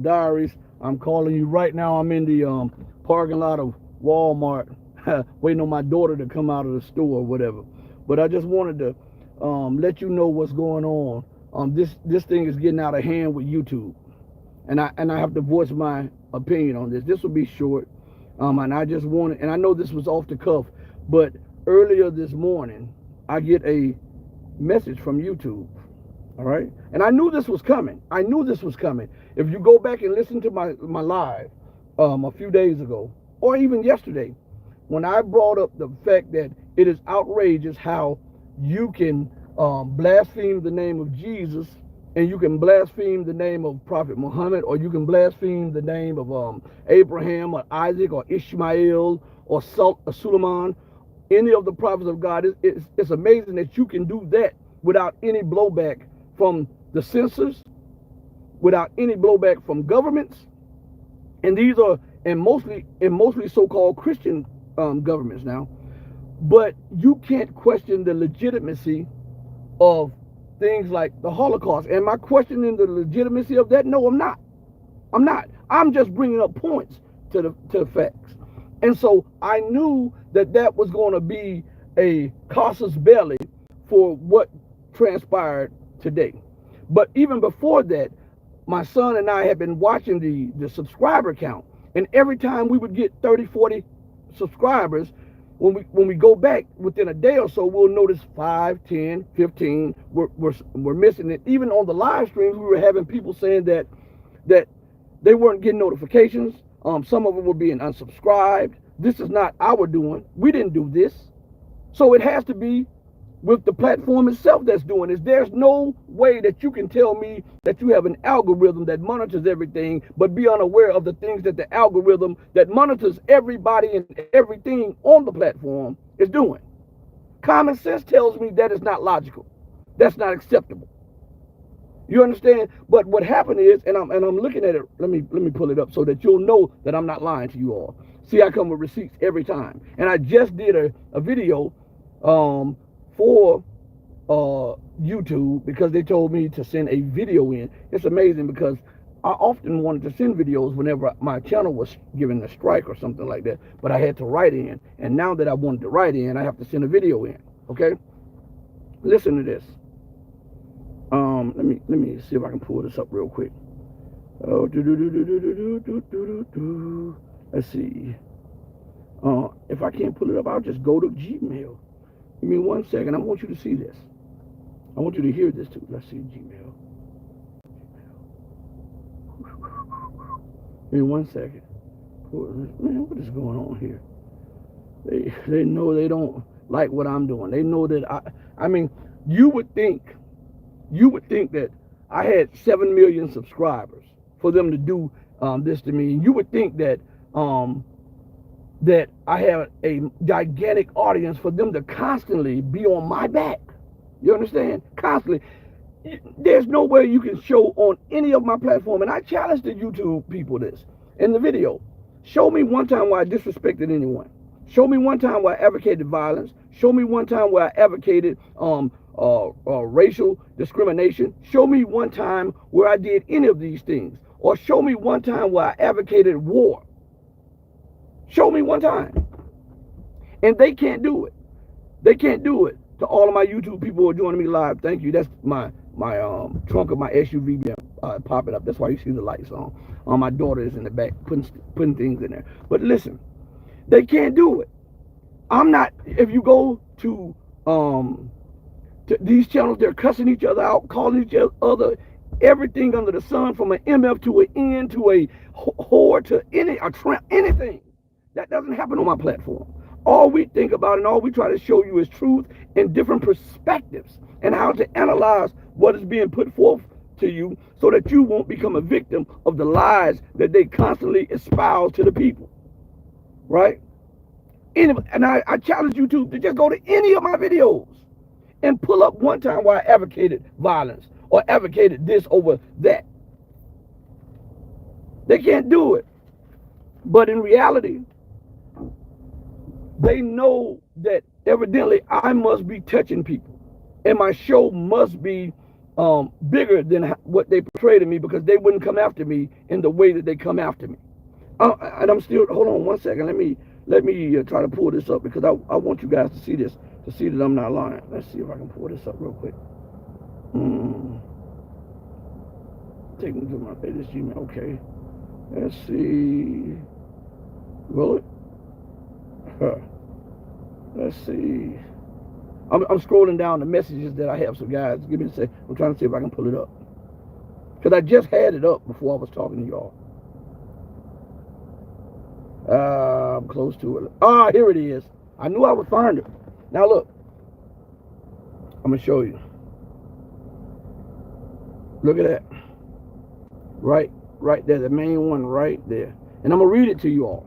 Diaries. I'm calling you right now. I'm in the parking lot of Walmart, waiting on my daughter to come out of the store or whatever. But I just wanted to let you know what's going on. This thing is getting out of hand with YouTube, and I have to voice my opinion on this. This will be short, and I just wanted, and I know this was off the cuff, but earlier this morning I get a message from YouTube. All right. And I knew this was coming. I knew this was coming. If you go back and listen to my live a few days ago, or even yesterday, when I brought up the fact that it is outrageous how you can blaspheme the name of Jesus, and you can blaspheme the name of Prophet Muhammad, or you can blaspheme the name of Abraham or Isaac or Ishmael or Suleiman, any of the prophets of God. It's amazing that you can do that without any blowback from the censors, without any blowback from governments, and these are mostly so-called Christian governments now. But you can't question the legitimacy of things like the Holocaust. Am I questioning the legitimacy of that? No, I'm not. I'm not. I'm just bringing up points to the facts. And so I knew that that was going to be a casus belli for what transpired today. But even before that, my son and I had been watching the subscriber count. And every time we would get 30, 40 subscribers, when we go back within a day or so, we'll notice 5, 10, 15 we're missing it. Even on the live streams, we were having people saying that they weren't getting notifications. Some of them were being unsubscribed. This is not our doing. We didn't do this. So it has to be with the platform itself that's doing this. There's no way that you can tell me that you have an algorithm that monitors everything, but be unaware of the things that the algorithm that monitors everybody and everything on the platform is doing. Common sense tells me that is not logical. That's not acceptable. You understand? But what happened is, and I'm looking at it. Let me pull it up so that you'll know that I'm not lying to you all. See, I come with receipts every time, and I just did a video for YouTube because they told me to send a video in. It's amazing because I often wanted to send videos whenever my channel was given a strike or something like that, but I had to write in, and now that I wanted to write in, I have to send a video in. Okay, listen to this. Let me see if I can pull this up real quick. Oh, let's see. If I can't pull it up, I'll just go to Gmail. Give me 1 second. I want you to see this. I want you to hear this too. Let's see Gmail. Give me 1 second. Man, what is going on here? They know they don't like what I'm doing. They know that I mean, you would think that I had 7 million subscribers for them to do this to me. You would think that that I have a gigantic audience for them to constantly be on my back. You understand? Constantly. There's no way you can show on any of my platform, and I challenge the YouTube people this in the video. Show me one time where I disrespected anyone. Show me one time where I advocated violence. Show me one time where I advocated racial discrimination. Show me one time where I did any of these things. Or show me one time where I advocated war. Show me one time. And they can't do it. They can't do it. To all of my YouTube people who are joining me live, thank you. That's my trunk of my SUV popping up. That's why you see the lights on. My daughter is in the back putting things in there. But listen, they can't do it. I'm not. If you go to these channels, they're cussing each other out, calling each other everything under the sun, from an MF to an N to a whore to a tramp, anything. That doesn't happen on my platform. All we think about and all we try to show you is truth and different perspectives and how to analyze what is being put forth to you so that you won't become a victim of the lies that they constantly espouse to the people. Right? And I challenge you to just go to any of my videos and pull up one time where I advocated violence or advocated this over that. They can't do it. But in reality, they know that evidently I must be touching people, and my show must be bigger than what they portrayed to me, because they wouldn't come after me in the way that they come after me. And I'm still, hold on 1 second. Let me try to pull this up, because I want you guys to see this, to see that I'm not lying. Let's see if I can pull this up real quick. Take me to my latest Gmail. Okay. Let's see. Will it? Let's see. I'm scrolling down the messages that I have. So guys, give me a sec. I'm trying to see if I can pull it up, because I just had it up before I was talking to y'all. I'm close to it. Ah, here it is. I knew I would find it. Now look, I'm gonna show you. Look at that. Right there, the main one right there. And I'm gonna read it to you all.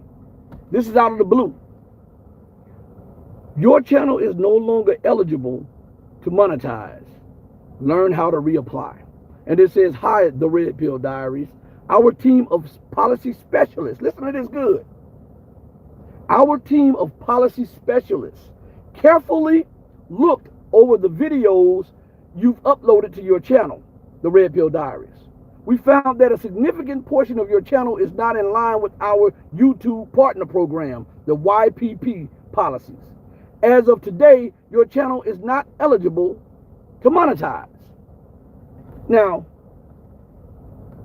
This is out of the blue. Your channel is no longer eligible to monetize. Learn how to reapply. And it says, hi, the Red Pill Diaries. Our team of policy specialists, listen to this good. Our team of policy specialists carefully looked over the videos you've uploaded to your channel, the Red Pill Diaries. We found that a significant portion of your channel is not in line with our YouTube partner program, the YPP policies. As of today, your channel is not eligible to monetize. Now,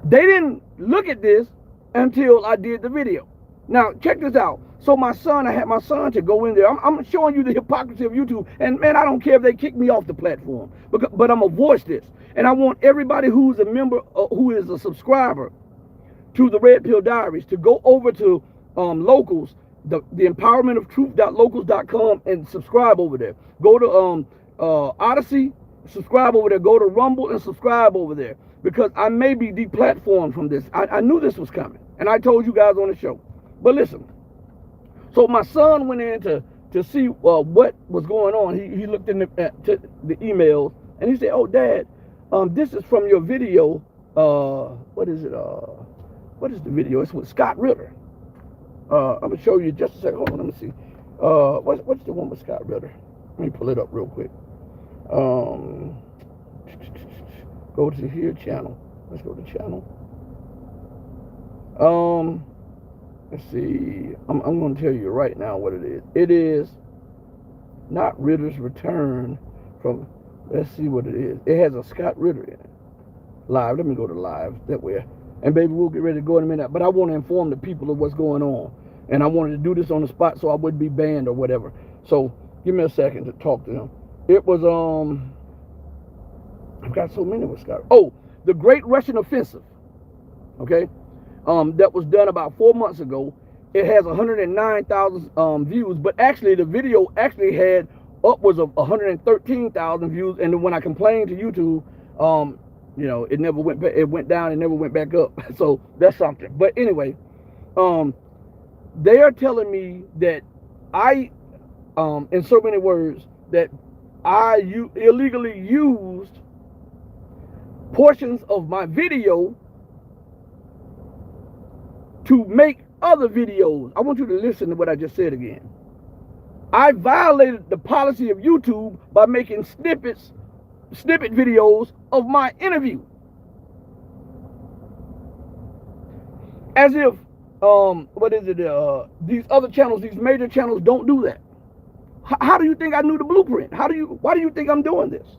they didn't look at this until I did the video. Now, check this out. So I had my son to go in there. I'm showing you the hypocrisy of YouTube. And man, I don't care if they kick me off the platform, but I'm gonna voice this. And I want everybody who's a member, who is a subscriber to the Red Pill Diaries, to go over to Locals, the empowermentoftruth.locals.com, and subscribe over there. Go to Odyssey, subscribe over there. Go to Rumble and subscribe over there, because I may be deplatformed from this. I knew this was coming, and I told you guys on the show. But listen, so my son went in to see what was going on. He looked in the emails, and he said, "Oh, Dad, this is from your video. What is it? What is the video? It's with Scott Ritter. I'm gonna show you just a second. Hold on, let me see. What's the one with Scott Ritter? Let me pull it up real quick. Go to here, channel. Let's go to channel. Let's see. I'm going to tell you right now what it is. It is not Ritter's Return from. Let's see what it is. It has a Scott Ritter in it. Live. Let me go to live. That way. And baby, we'll get ready to go in a minute. But I want to inform the people of what's going on. And I wanted to do this on the spot so I wouldn't be banned or whatever. So give me a second to talk to him. It was I've got so many with Scott. Oh, the Great Russian Offensive. Okay. That was done about 4 months ago. It has 109,000 views, but actually the video actually had upwards of 113,000 views. And then when I complained to YouTube, you know, it never went back. It went down and never went back up. So that's something. But anyway, they are telling me that I, in so many words, that I illegally used portions of my video to make other videos. I want you to listen to what I just said again. I violated the policy of YouTube by making snippet videos of my interview. As if, these other channels, these major channels don't do that. How do you think I knew the blueprint? Why do you think I'm doing this?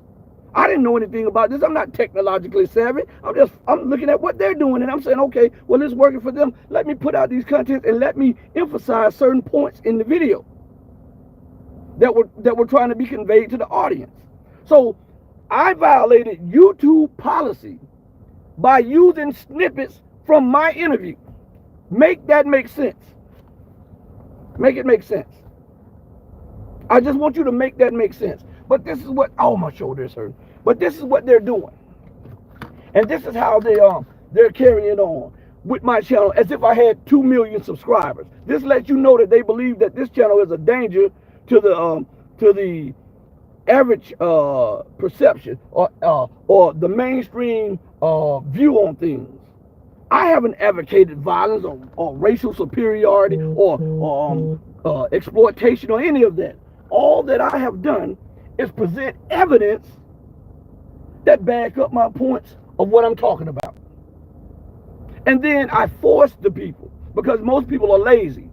I didn't know anything about this. I'm not technologically savvy. I'm looking at what they're doing, and I'm saying, okay, well, it's working for them. Let me put out these contents and let me emphasize certain points in the video that were trying to be conveyed to the audience. So I violated YouTube policy by using snippets from my interview. Make that make sense. Make it make sense. I just want you to make that make sense. But this is what, oh, my shoulder is hurting. But this is what they're doing. And this is how they're carrying it on with my channel, as if I had 2 million subscribers. This lets you know that they believe that this channel is a danger to the average perception or the mainstream view on things. I haven't advocated violence or racial superiority or exploitation or any of that. All that I have done is present evidence that back up my points of what I'm talking about. And then I force the people, because most people are lazy.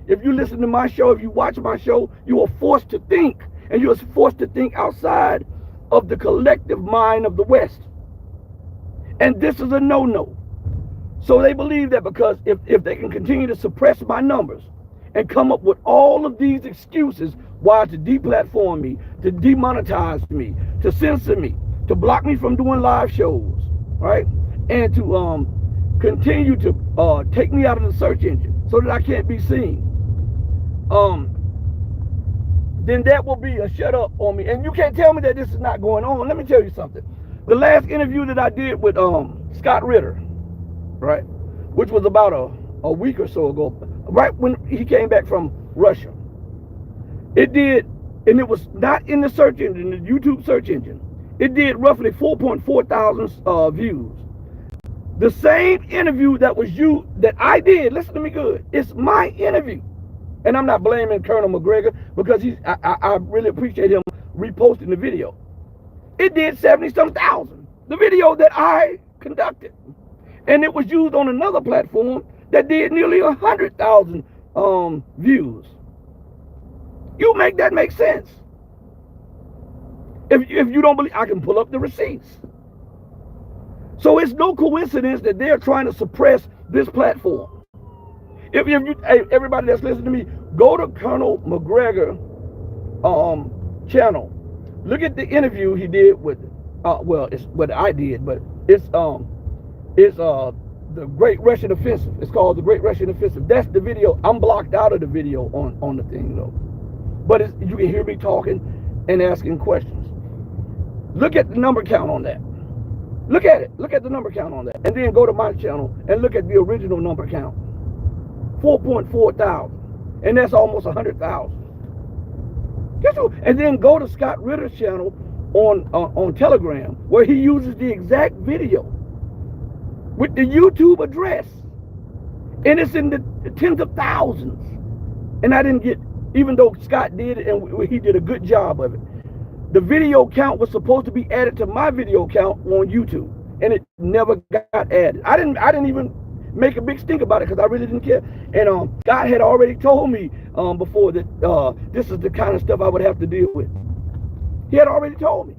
If you listen to my show, if you watch my show, you are forced to think, and you are forced to think outside of the collective mind of the West. And this is a no-no. So they believe that because if they can continue to suppress my numbers and come up with all of these excuses why to deplatform me, to demonetize me, to censor me, to block me from doing live shows, right? And to continue to take me out of the search engine so that I can't be seen, then that will be a shut up on me. And you can't tell me that this is not going on. Let me tell you something. The last interview that I did with Scott Ritter, right, which was about a week or so ago, right when he came back from Russia, it did, and it was not in the search engine, the YouTube search engine, it did roughly 4.4 thousand views. The same interview that I did, listen to me good, it's my interview. And I'm not blaming Colonel McGregor, because I really appreciate him reposting the video. It did 70-some thousand, the video that I conducted. And it was used on another platform that did nearly 100,000 views. You make that make sense. If you don't believe, I can pull up the receipts. So it's no coincidence that they're trying to suppress this platform. If you, hey, everybody that's listening to me, go to Colonel McGregor channel. Look at the interview he did with, well, it's what I did, but it's the Great Russian Offensive. It's called the Great Russian Offensive. That's the video. I'm blocked out of the video on the thing though, but you can hear me talking and asking questions. Look at the number count on that. Look at it. Look at the number count on that, and then go to my channel and look at the original number count. 4.4 thousand, and that's almost 100,000. Guess what? And then go to Scott Ritter's channel on Telegram, where he uses the exact video with the YouTube address, and it's in the tens of thousands. And I didn't get, even though Scott did it and he did a good job of it, the video count was supposed to be added to my video count on YouTube, and it never got added. I didn't even make a big stink about it, because I really didn't care. And God had already told me before that this is the kind of stuff I would have to deal with. He had already told me.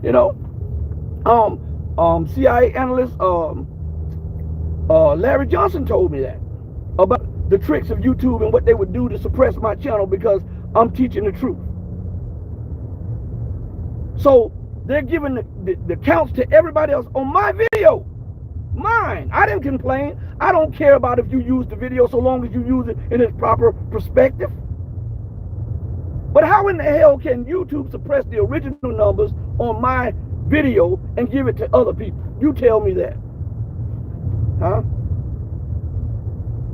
You know, CIA analyst Larry Johnson told me that about the tricks of YouTube and what they would do to suppress my channel because I'm teaching the truth. So they're giving the counts to everybody else on my video. Mine. I didn't complain. I don't care about if you use the video so long as you use it in its proper perspective. But how in the hell can YouTube suppress the original numbers on my video and give it to other people? You tell me that. Huh?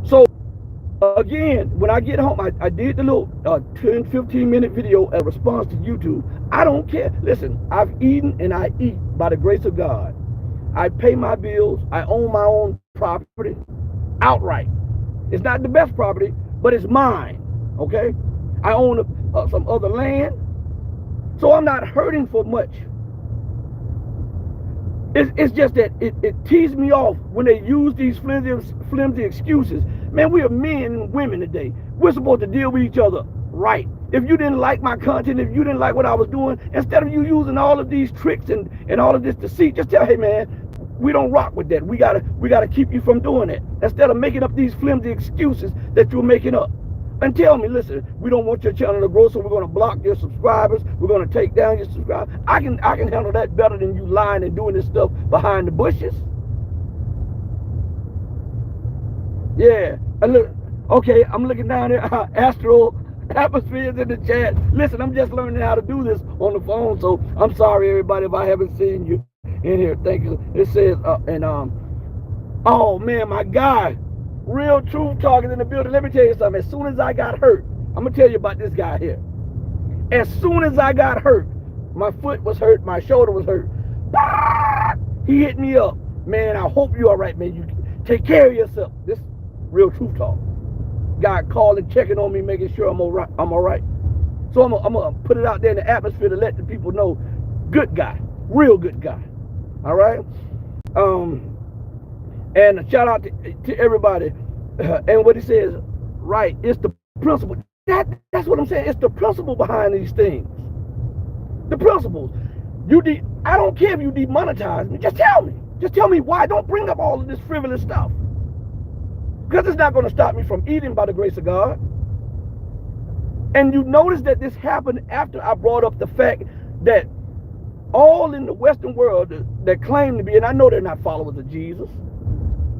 So, again, when I get home, I did the little 10, 15-minute video in response to YouTube. I don't care. Listen, I've eaten and I eat by the grace of God. I pay my bills. I own my own property outright. It's not the best property, but it's mine, okay? I own some other land, so I'm not hurting for much. It's just that it teased me off when they use these flimsy excuses. Man, we are men and women today. We're supposed to deal with each other right. If you didn't like my content, if you didn't like what I was doing, instead of you using all of these tricks and all of this deceit, just tell, hey man, we don't rock with that. We gotta keep you from doing it. Instead of making up these flimsy excuses that you're making up. And tell me, listen, we don't want your channel to grow, so we're gonna block your subscribers. We're gonna take down your subscribers. I can handle that better than you lying and doing this stuff behind the bushes. Yeah. And look, okay, I'm looking down there. Astral Atmospheres in the chat. Listen, I'm just learning how to do this on the phone, so I'm sorry everybody if I haven't seen you in here. Thank you. It says oh man, my guy, Real Truth Talking in the building. Let me tell you something. As soon as I got hurt, I'm gonna tell you about this guy here. As soon as I got hurt, my foot was hurt, my shoulder was hurt. He hit me up. Man, I hope you're all right, man. You take care of yourself. This Real Truth Talk. Guy calling, checking on me, making sure I'm all right. So I'm gonna put it out there in the atmosphere to let the people know, good guy. Real good guy. All right. And a shout out to everybody. And what he says, right? It's the principle. That's what I'm saying. It's the principle behind these things. The principles. I don't care if you demonetize me. Just tell me. Just tell me why. Don't bring up all of this frivolous stuff. Because it's not going to stop me from eating by the grace of God. And you notice that this happened after I brought up the fact that all in the Western world that claim to be, and I know they're not followers of Jesus.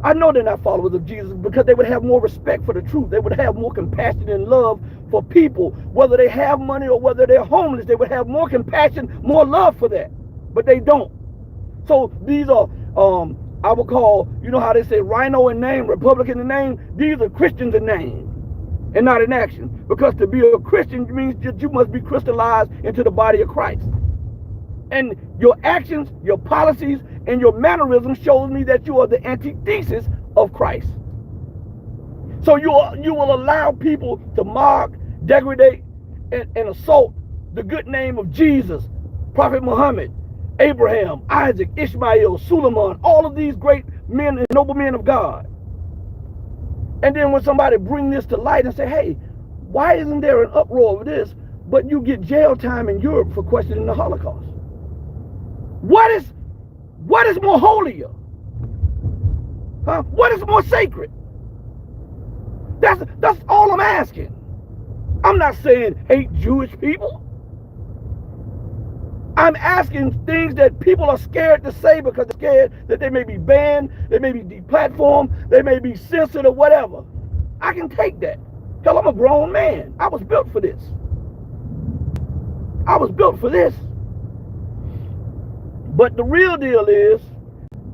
I know they're not followers of Jesus because they would have more respect for the truth. They would have more compassion and love for people, whether they have money or whether they're homeless. They would have more compassion, more love for that. But they don't. So these are, I would call, you know how they say rhino in name, Republican in name? These are Christians in name and not in action. Because to be a Christian means that you must be crystallized into the body of Christ. And your actions, your policies, and your mannerisms shows me that you are the antithesis of Christ. So you will allow people to mock, degrade, and assault the good name of Jesus, Prophet Muhammad, Abraham, Isaac, Ishmael, Suleiman, all of these great men and noble men of God. And then when somebody bring this to light and say, hey, why isn't there an uproar over this, but you get jail time in Europe for questioning the Holocaust? What is more holier? Huh? What is more sacred? That's all I'm asking. I'm not saying hate Jewish people. I'm asking things that people are scared to say because they're scared that they may be banned, they may be deplatformed, they may be censored or whatever. I can take that. Hell, I'm a grown man. I was built for this. I was built for this. But the real deal is,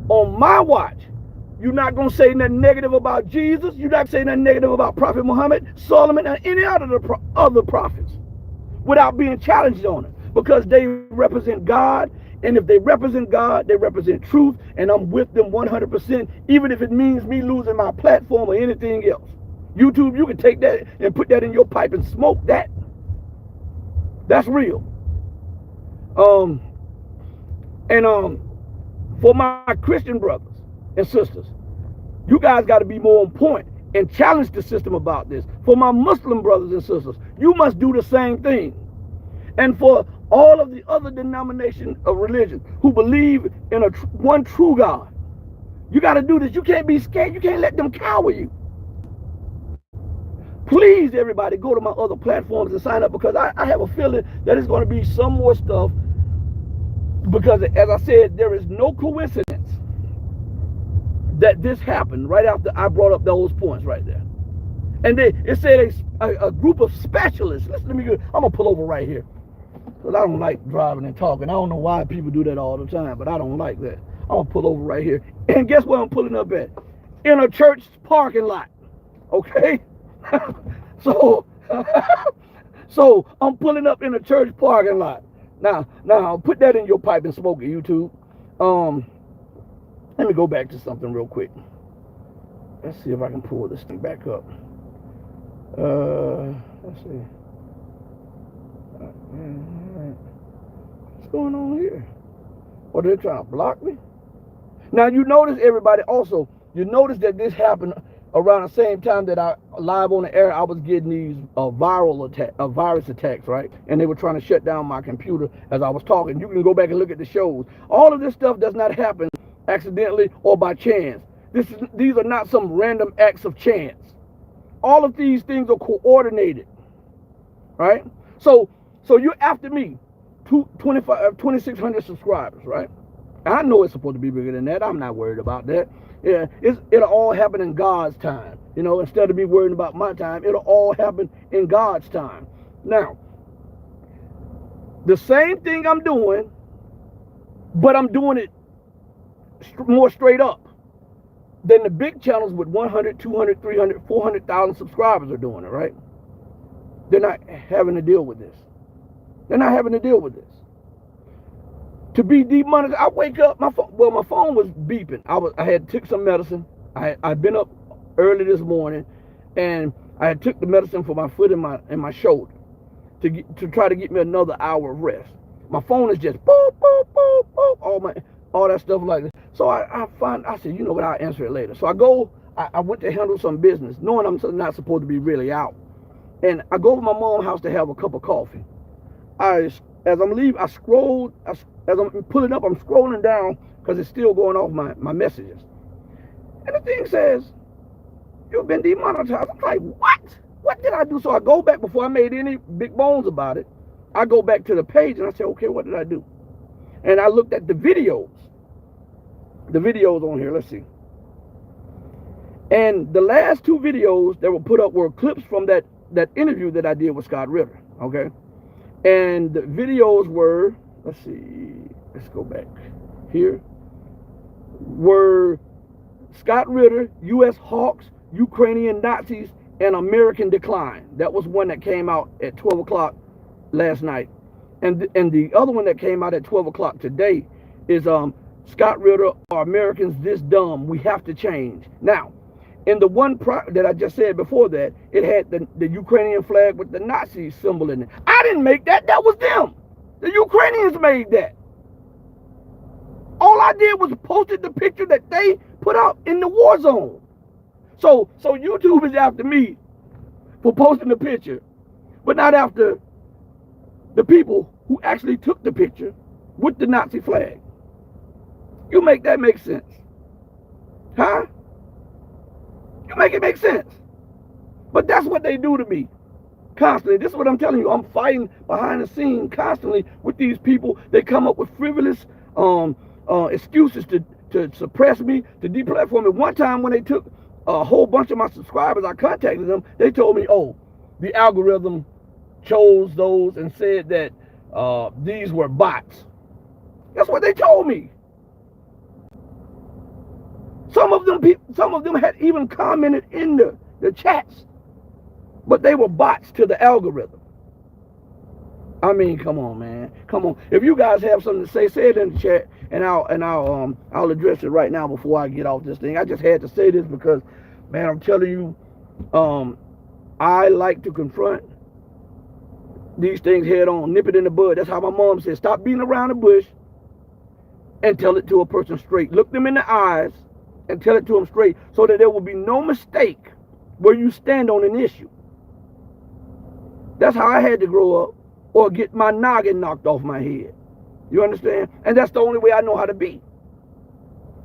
on my watch, you're not going to say nothing negative about Jesus. You're not saying nothing negative about Prophet Muhammad, Solomon, and any other prophets without being challenged on it. Because they represent God. And if they represent God, they represent truth. And I'm with them 100%, even if it means me losing my platform or anything else. YouTube, you can take that and put that in your pipe and smoke that. That's real. For my Christian brothers and sisters, you guys got to be more on point and challenge the system about this. For my Muslim brothers and sisters, you must do the same thing. And for all of the other denominations of religion who believe in one true God, you got to do this. You can't be scared. You can't let them cower you. Please, everybody, go to my other platforms and sign up, because I have a feeling that it's going to be some more stuff. Because, as I said, there is no coincidence that this happened right after I brought up those points right there. And it said a group of specialists. Listen to me good. I'm going to pull over right here, because I don't like driving and talking. I don't know why people do that all the time, but I don't like that. I'm going to pull over right here. And guess where I'm pulling up at? In a church parking lot. Okay? So I'm pulling up in a church parking lot. Now, put that in your pipe and smoke it, YouTube. Let me go back to something real quick. Let's see if I can pull this thing back up. Let's see. What's going on here? Or they're trying to block me? Now, you notice, everybody, also, you notice that this happened around the same time that I live on the air. I was getting these virus attacks, right? And they were trying to shut down my computer as I was talking. You can go back and look at the shows. All of this stuff does not happen accidentally or by chance. These are not some random acts of chance. All of these things are coordinated, right? So you're after me, 2,600 subscribers, right? I know it's supposed to be bigger than that. I'm not worried about that. Yeah, it'll all happen in God's time. You know, instead of me worrying about my time, it'll all happen in God's time. Now, the same thing I'm doing, but I'm doing it more straight up than the big channels with 100, 200, 300, 400,000 subscribers are doing it, right? They're not having to deal with this. They're not having to deal with this. To be demonetized, I wake up, my phone was beeping. I had took some medicine. I'd been up early this morning, and I had took the medicine for my foot and my shoulder to try to get me another hour of rest. My phone is just boop, boop, boop, boop, all that stuff like that. So I said, you know what, I'll answer it later. So I went to handle some business, knowing I'm not supposed to be really out. And I go to my mom's house to have a cup of coffee. As I'm leaving, as I'm pulling up, I'm scrolling down because it's still going off my messages. And the thing says, you've been demonetized. I'm like, what? What did I do? So I go back before I made any big bones about it. I go back to the page and I say, okay, what did I do? And I looked at the videos. The videos on here, let's see. And the last two videos that were put up were clips from that interview that I did with Scott Ritter, okay? And the videos were, let's see, let's go back here, were Scott Ritter, U.S. Hawks, Ukrainian Nazis, and American Decline. That was one that came out at 12 o'clock last night. And the other one that came out at 12 o'clock today is Scott Ritter, Are Americans This Dumb? We Have to Change. Now, in the one that I just said before that, it had the Ukrainian flag with the Nazi symbol in it. I didn't make that. That was them. The Ukrainians made that. All I did was posted the picture that they put up in the war zone. So YouTube is after me for posting the picture, but not after the people who actually took the picture with the Nazi flag. You make that make sense? Huh? You make it make sense. But that's what they do to me constantly. This is what I'm telling you. I'm fighting behind the scenes constantly with these people. They come up with frivolous excuses to suppress me, to deplatform me. One time when they took a whole bunch of my subscribers, I contacted them. They told me, oh, the algorithm chose those and said that these were bots. That's what they told me. Some of them had even commented in the chats, but they were bots to the algorithm. I mean, come on, man, come on. If you guys have something to say it in the chat, and I'll address it right now before I get off this thing. I just had to say this because, man, I'm telling you, I like to confront these things head on, nip it in the bud. That's how my mom said, stop beating around the bush and tell it to a person straight. Look them in the eyes and tell it to them straight so that there will be no mistake where you stand on an issue. That's how I had to grow up, or get my noggin knocked off my head. You understand? And that's the only way I know how to be.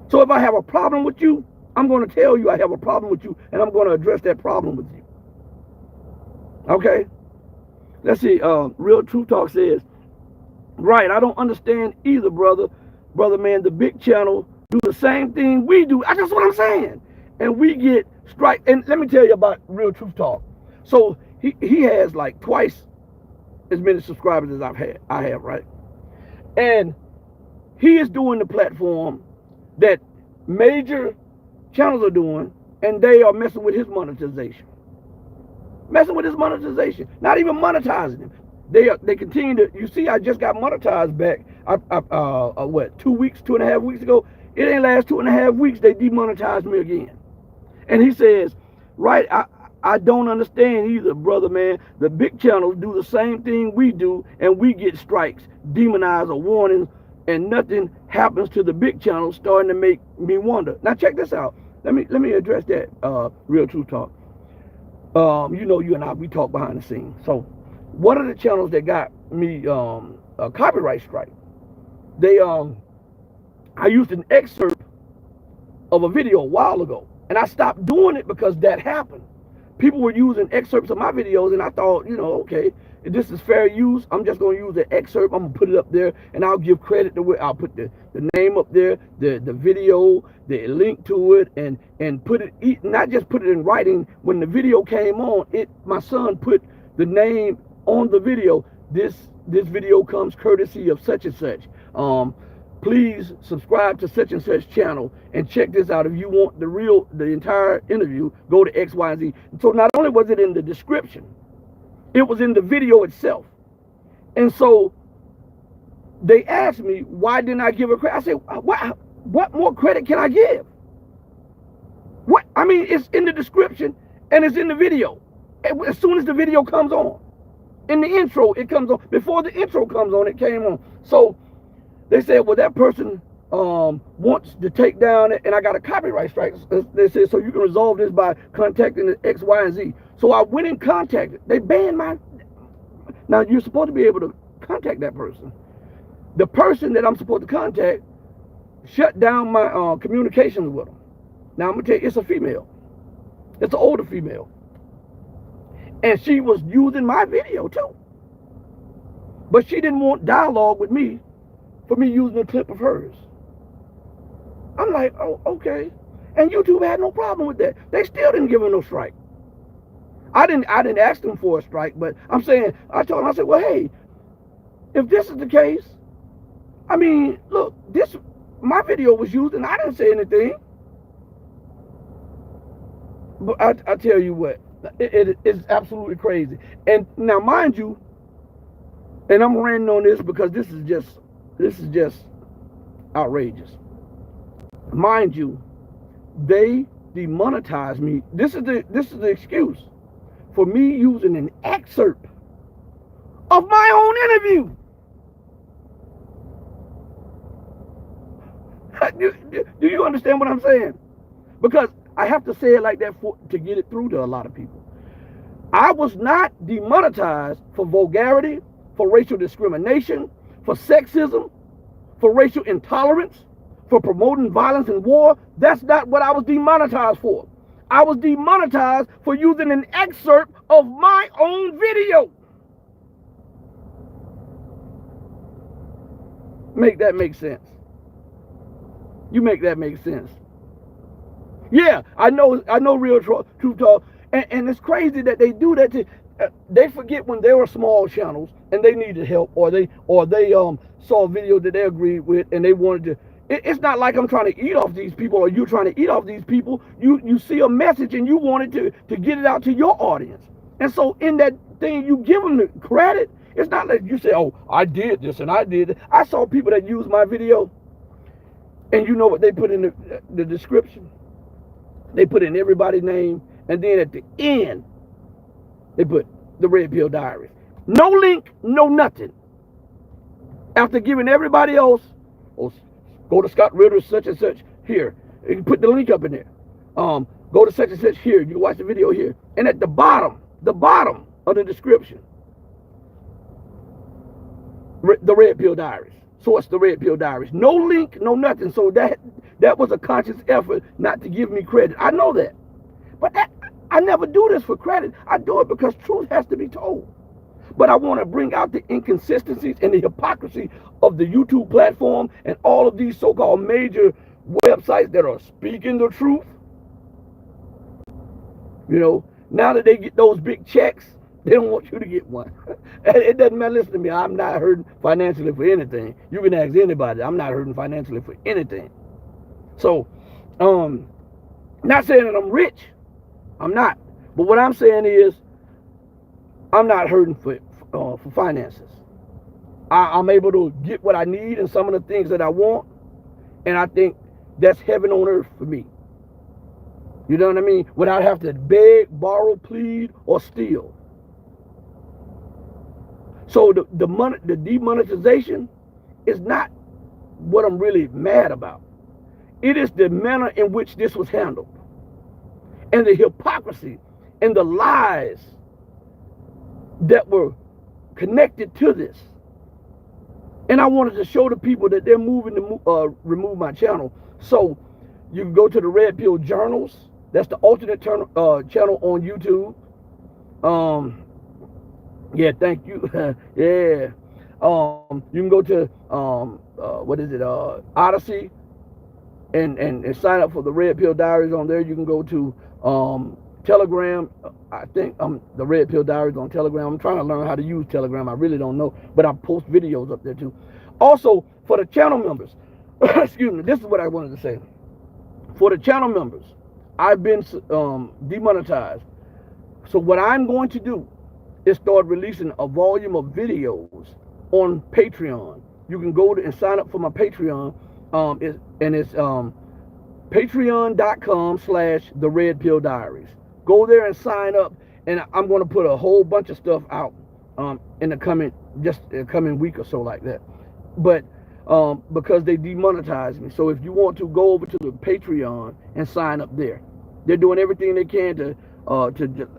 So if I have a problem with you, I'm going to tell you I have a problem with you, and I'm going to address that problem with you. Okay? Let's see. Real Truth Talk says, right, I don't understand either, brother. Brother, man, the big channel do the same thing we do. That's what I'm saying. And we get strike. And let me tell you about Real Truth Talk. So he has like twice as many subscribers as I have, right? And he is doing the platform that major channels are doing, and they are messing with his monetization. Messing with his monetization. Not even monetizing him. They continue to, you see, I just got monetized back, what, 2.5 weeks ago? It ain't last 2.5 weeks, they demonetized me again. And he says, right, I don't understand either, brother, man. The big channels do the same thing we do, and we get strikes, demonized, or warnings, and nothing happens to the big channels, starting to make me wonder. Now check this out. Let me address that, Real Truth Talk. You know, you and I, we talk behind the scenes. So one of the channels that got me a copyright strike, I used an excerpt of a video a while ago, and I stopped doing it because that happened. People were using excerpts of my videos, and I thought, you know, okay, if this is fair use, I'm just going to use the excerpt. I'm going to put it up there, and I'll give credit to it. I'll put the name up there, the video, the link to it, and put it, not just put it in writing. When the video came on, my son put the name on the video. This video comes courtesy of such and such. Please subscribe to such and such channel and check this out. If you want the entire interview, go to X, Y, and Z. So not only was it in the description, it was in the video itself. And so they asked me, why didn't I give her credit? I said, what more credit can I give? What? I mean, it's in the description and it's in the video. As soon as the video comes on, in the intro, it comes on. Before the intro comes on, it came on. So they said, well, that person wants to take down it, and I got a copyright strike. They said, so you can resolve this by contacting the X, Y, and Z. So I went and contacted. They banned my. Now you're supposed to be able to contact that person. The person that I'm supposed to contact shut down my communications with them. Now I'm gonna tell you, it's a female. It's an older female, and she was using my video too. But she didn't want dialogue with me for me using a clip of hers. I'm like, oh, okay. And YouTube had no problem with that. They still didn't give her no strike. I didn't ask them for a strike, but I'm saying, I told them, I said, well, hey, if this is the case, I mean, look, my video was used and I didn't say anything. But I tell you what, it is absolutely crazy. And now, mind you, and I'm ranting on this because this is just outrageous. Mind you, they demonetized me. This is the excuse for me using an excerpt of my own interview. Do you understand what I'm saying? Because I have to say it like that to get it through to a lot of people. I was not demonetized for vulgarity, for racial discrimination, for sexism, for racial intolerance, for promoting violence and war. That's not what I was demonetized for. I was demonetized for using an excerpt of my own video. Make that make sense. You make that make sense. Yeah, I know real truth talk, and it's crazy that they do that. They forget when they were small channels and they needed help, or they saw a video that they agreed with and they wanted to. It's not like I'm trying to eat off these people or you trying to eat off these people. You see a message and you wanted to get it out to your audience, and so in that thing you give them the credit. It's not like you say, oh, I did this and I did it. I saw people that used my video, and you know what they put in the description? They put in everybody's name, and then at the end, they put the Red Pill Diaries. No link, no nothing. After giving everybody else, oh, go to Scott Ritter's such and such here. You can put the link up in there. Go to such and such here. You can watch the video here. And at the bottom of the description, the Red Pill Diaries. So it's the Red Pill Diaries. No link, no nothing. So that was a conscious effort not to give me credit. I know that. But I never do this for credit. I do it because truth has to be told. But I want to bring out the inconsistencies and the hypocrisy of the YouTube platform and all of these so-called major websites that are speaking the truth. You know, now that they get those big checks, they don't want you to get one. It doesn't matter. Listen to me. I'm not hurting financially for anything. You can ask anybody. I'm not hurting financially for anything. So, not saying that I'm rich. I'm not. But what I'm saying is, I'm not hurting for finances. I'm able to get what I need and some of the things that I want. And I think that's heaven on earth for me. You know what I mean? Without having to beg, borrow, plead, or steal. So the demonetization is not what I'm really mad about. It is the manner in which this was handled, and the hypocrisy and the lies that were connected to this. And I wanted to show the people that they're moving to remove my channel. So you can go to the Red Pill Journals. That's the alternate channel on YouTube. Yeah, thank you. Yeah. You can go to Odyssey and sign up for the Red Pill Diaries on there. You can go to Telegram. I think the Red Pill Diaries on Telegram. I'm trying to learn how to use Telegram. I really don't know, but I post videos up there too. Also, for the channel members, excuse me, this is what I wanted to say. For the channel members, I've been demonetized. So what I'm going to do is start releasing a volume of videos on Patreon. You can go to and sign up for my Patreon. It's patreon.com/TheRedPillDiaries. Go there and sign up, and I'm going to put a whole bunch of stuff out in the coming week or so like that. but because they demonetized me. So if you want to go over to the Patreon and sign up there, they're doing everything they can to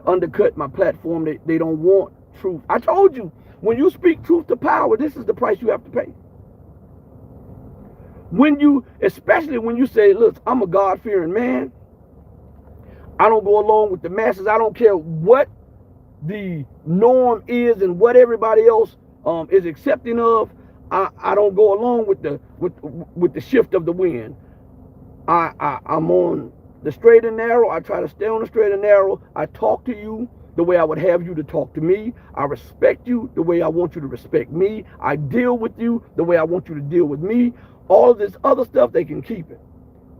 undercut my platform. They don't want truth. I told you, when you speak truth to power, this is the price you have to pay. Especially when you say, look, I'm a God-fearing man. I don't go along with the masses. I don't care what the norm is and what everybody else is accepting of. I don't go along with the shift of the wind. I'm on the straight and narrow. I try to stay on the straight and narrow. I talk to you the way I would have you to talk to me. I respect you the way I want you to respect me. I deal with you the way I want you to deal with me. All of this other stuff, they can keep it.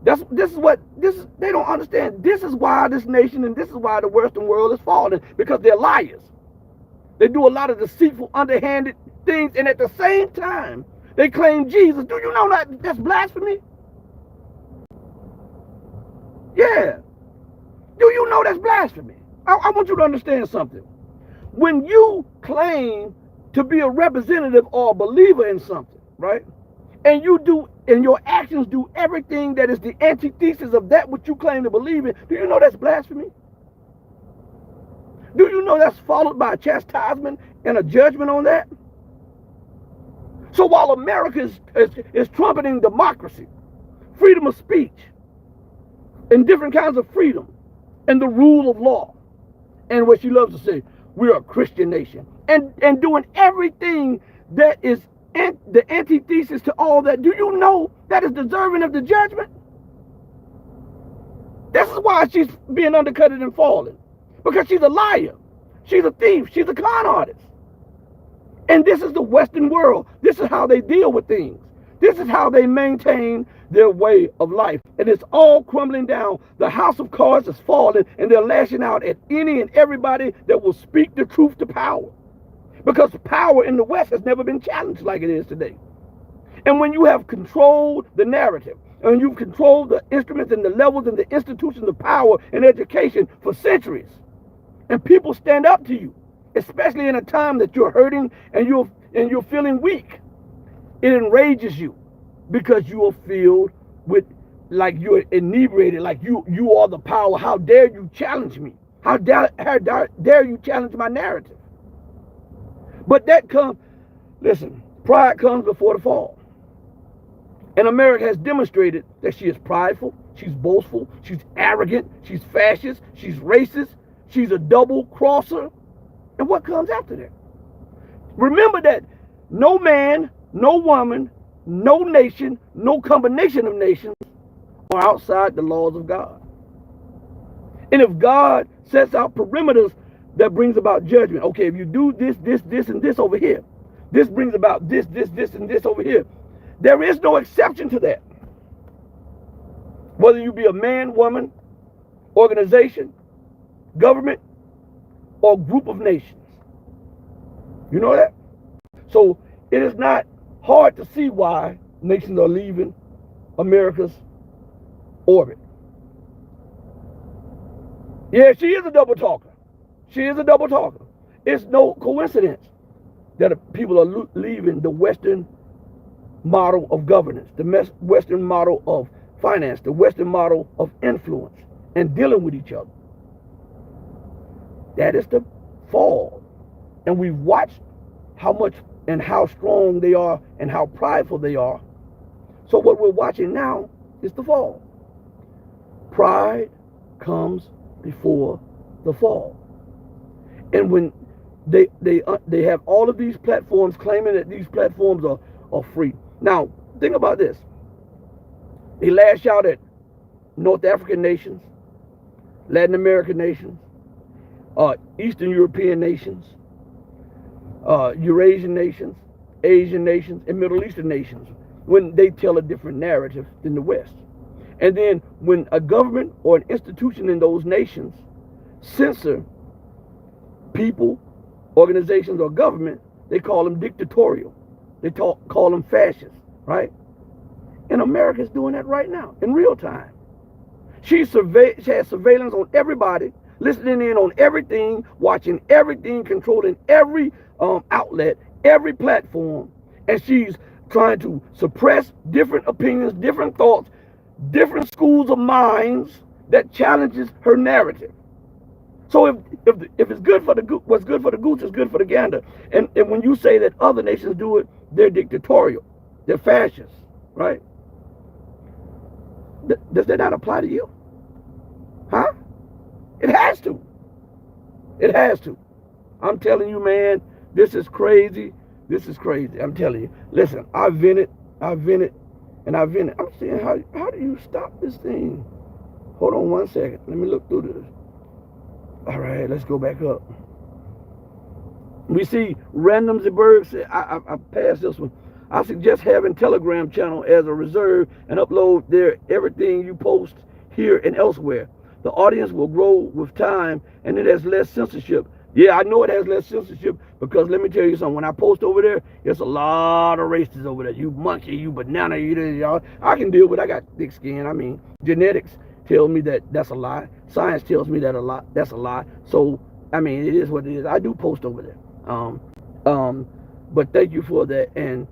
They don't understand. This is why this nation and this is why the Western world is falling, because they're liars. They do a lot of deceitful, underhanded things, and at the same time, they claim Jesus. Do you know that's blasphemy? Yeah. Do you know that's blasphemy? I want you to understand something. When you claim to be a representative or a believer in something, right? And your actions do everything that is the antithesis of that which you claim to believe in, do you know that's blasphemy? Do you know that's followed by a chastisement and a judgment on that? So while America is trumpeting democracy, freedom of speech, and different kinds of freedom, and the rule of law, and what she loves to say, we're a Christian nation, and doing everything that is the antithesis to all that, do you know that is deserving of the judgment? This is why she's being undercutted and falling. Because she's a liar. She's a thief. She's a con artist. And this is the Western world. This is how they deal with things. This is how they maintain their way of life. And it's all crumbling down. The house of cards is falling, and they're lashing out at any and everybody that will speak the truth to power. Because power in the West has never been challenged like it is today. And when you have controlled the narrative, and you've controlled the instruments and the levels and the institutions of power and education for centuries, and people stand up to you, especially in a time that you're hurting and you're feeling weak, it enrages you because you are filled with, like you're inebriated, like you are the power. How dare you challenge me? How dare you challenge my narrative? But pride comes before the fall. And America has demonstrated that she is prideful, she's boastful, she's arrogant, she's fascist, she's racist, she's a double crosser. And what comes after that? Remember that no man, no woman, no nation, no combination of nations are outside the laws of God. And if God sets out perimeters that brings about judgment. Okay, if you do this, and this over here, this brings about this, and this over here. There is no exception to that. Whether you be a man, woman, organization, government, or group of nations. You know that? So it is not hard to see why nations are leaving America's orbit. Yeah, she is a double talker. She is a double talker. It's no coincidence that people are leaving the Western model of governance, the Western model of finance, the Western model of influence, and dealing with each other. That is the fall. And we've watched how much and how strong they are and how prideful they are. So what we're watching now is the fall. Pride comes before the fall. And when they have all of these platforms claiming that these platforms are free. Now, think about this. They lash out at North African nations, Latin American nations, Eastern European nations, Eurasian nations, Asian nations, and Middle Eastern nations when they tell a different narrative than the West. And then when a government or an institution in those nations censor people, organizations, or government, they call them dictatorial. They call them fascist, right? And America's doing that right now in real time. She has surveillance on everybody, listening in on everything, watching everything, controlling every outlet, every platform, and she's trying to suppress different opinions, different thoughts, different schools of minds that challenges her narrative. So if it's good for the what's good for the goose is good for the gander. And when you say that other nations do it, they're dictatorial, they're fascists, right? Does that not apply to you? Huh? It has to. It has to. I'm telling you, man, this is crazy. This is crazy. I'm telling you. Listen, I vented, and I vented. I'm saying, how do you stop this thing? Hold on 1 second. Let me look through this. All right, let's go back up. We see Random Zberg said, I passed this one. I suggest having Telegram channel as a reserve and upload there everything you post here and elsewhere. The audience will grow with time and it has less censorship. Yeah, I know it has less censorship because let me tell you something. When I post over there, it's a lot of racists over there. You monkey, you banana, you y'all. I can deal with it. I got thick skin. I mean, genetics tells me that that's a lie. Science tells me that that's a lie. So, I mean, it is what it is. I do post over there. But thank you for that. And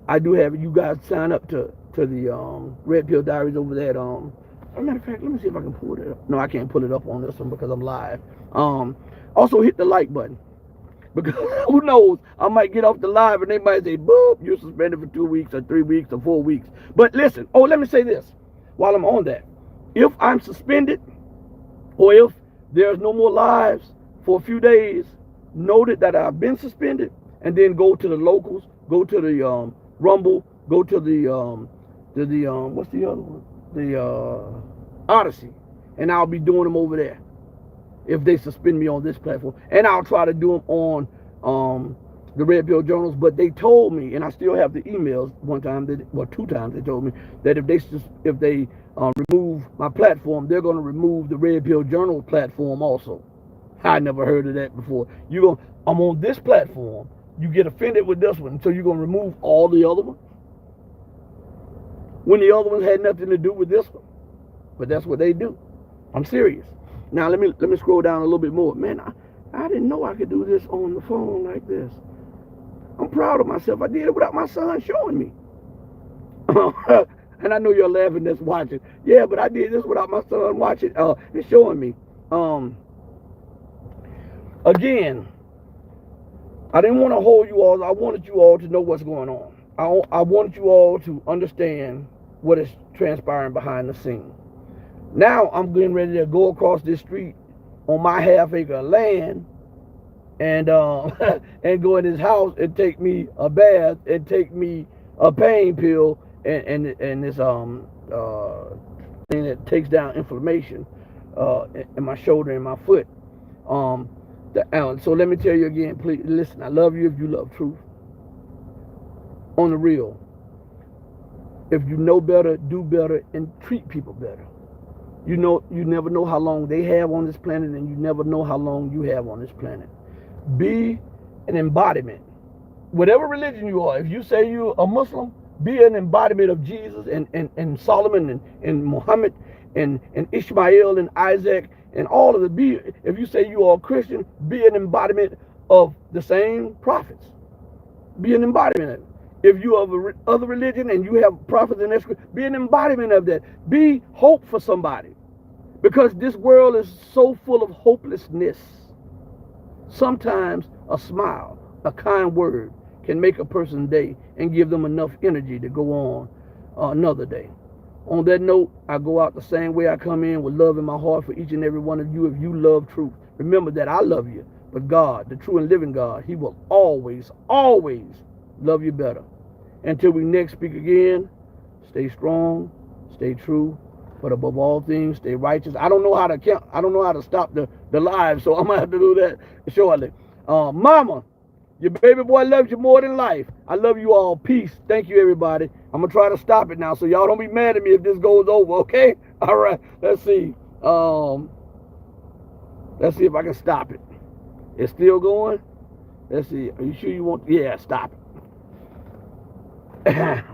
I do have you guys sign up to the Red Pill Diaries over there. As a matter of fact, let me see if I can pull it up. No, I can't pull it up on this one because I'm live. Also hit the like button. Because who knows, I might get off the live and they might say, boop, you're suspended for 2 weeks or 3 weeks or 4 weeks. But listen, let me say this while I'm on that. If I'm suspended or if there's no more lives for a few days, noted that I've been suspended, and then go to the locals, go to the Rumble, go to the what's the other one? The Odyssey, and I'll be doing them over there if they suspend me on this platform, and I'll try to do them on the Red Pill Journals. But they told me, and I still have the emails. One time, two times they told me that if they remove my platform, they're going to remove the Red Pill Journal platform also. I never heard of that before. I'm on this platform. You get offended with this one, so you're gonna remove all the other ones when the other ones had nothing to do with this one. But that's what they do. I'm serious. Now let me scroll down a little bit more. Man, I didn't know I could do this on the phone like this. I'm proud of myself. I did it without my son showing me. And I know you're laughing that's watching. Yeah, but I did this without my son watching and showing me. Again, I didn't want to hold you all. I wanted you all to know what's going on. I wanted you all to understand what is transpiring behind the scene. Now I'm getting ready to go across this street on my half-acre of land and and go in his house and take me a bath and take me a pain pill and this thing that takes down inflammation in my shoulder and my foot. So let me tell you again, please listen. I love you if you love truth. On the real, if you know better, do better, and treat people better. You never know how long they have on this planet, and you never know how long you have on this planet. Be an embodiment. Whatever religion you are, if you say you're a Muslim, be an embodiment of Jesus and Solomon and Muhammad and Ishmael and Isaac and all of the. If you say you are a Christian, be an embodiment of the same prophets. Be an embodiment of it. If you are of other religion and you have prophets and experts, be an embodiment of that. Be hope for somebody. Because this world is so full of hopelessness. Sometimes a smile, a kind word can make a person's day and give them enough energy to go on another day. On that note, I go out the same way I come in, with love in my heart for each and every one of you. If you love truth, remember that I love you. But God, the true and living God, He will always, always love you better. Until we next speak again, stay strong, stay true, but above all things, stay righteous. I don't know how to count. I don't know how to stop the live, so I'm going to have to do that shortly. Mama, your baby boy loves you more than life. I love you all. Peace. Thank you, everybody. I'm going to try to stop it now, so y'all don't be mad at me if this goes over, okay? All right. Let's see. Let's see if I can stop it. It's still going? Let's see. Are you sure you want? Yeah, stop it.